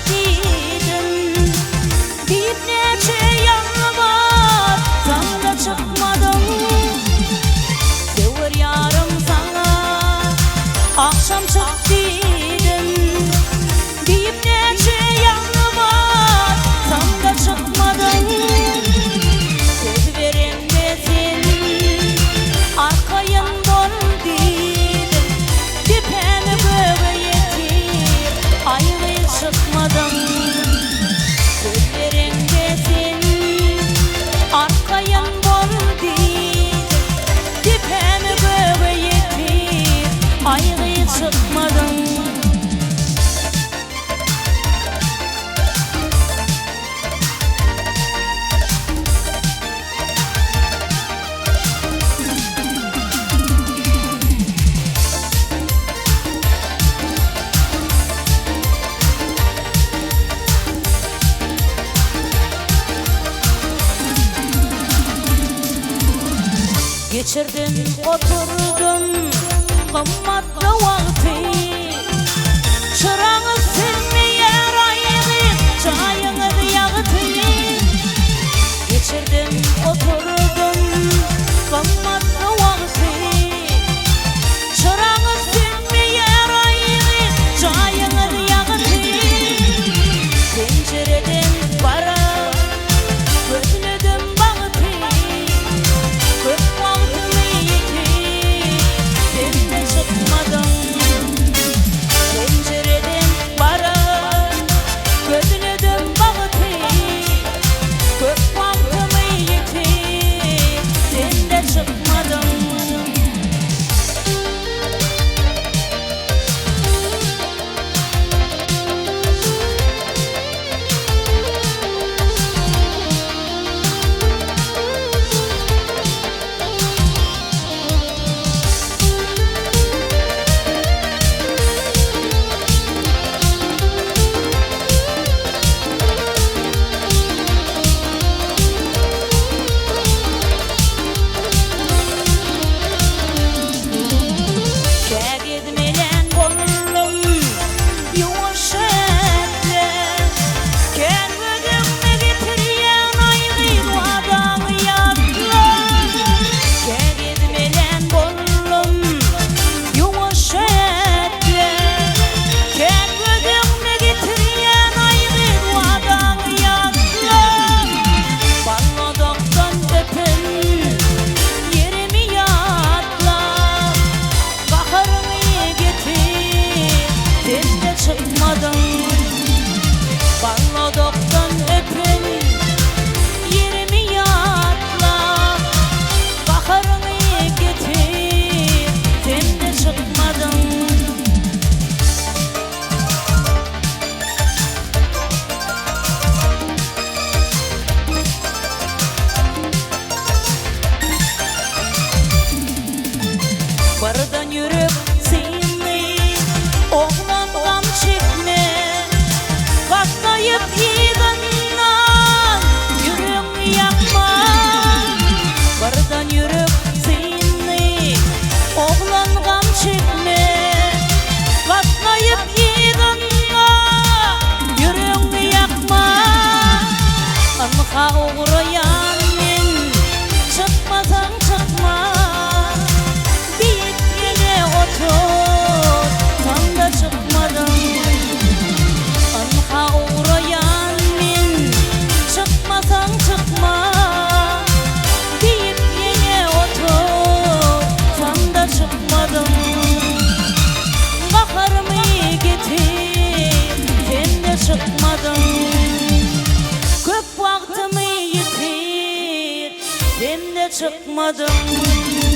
deydin. Deyip neçe yanı var, sana çıkmadım. Sevir yarım sana, akşam çık deydin. Deyip neçe yanı var, sana çıkmadım. Söz veren desin, arkayın bol deydin. Dipeni göğe yetir, ayrı çıkmadım. Söz veren desin, arkayın bol deydin. Dipeni göğe yetir, ayrı çıkmadım. Geçirdim, oturdum kımmatlı vakti. Çırağını silmeyer ayrı, çayını yaktı. Geçirdim, oturdum kımmatlı vakti. Çırağını silmeyer ayrı, çayını yaktı. Pencereden bara gözledim baktı. Köp vaktimi yitip, ben de çıkmadım. Pencereden bara gözledim baktı. Köp vaktimi yitip, ben de çıkmadım. Balladoktan öpün, yerimi yatla. Baharını getir, sen de çıkmadın. Bardan yürüp seni, oğlan gam çekme. Katlayıp yığından, yüreğimi yakma. Bardan yürüp seni, oğlan gam çekme. Katlayıp yığından, yüreğimi yakma. Anka uğrayan men, çıkmasan çıkma. Deyip yine otur, tam da çıkmadım. Anka uğrayan men, çıkmasan çıkma. Deyip yine otur, tam da çıkmadım. Baharımı getir, sen de çıkmadın. Köp vaktimi yitir, sen de çıkmadın.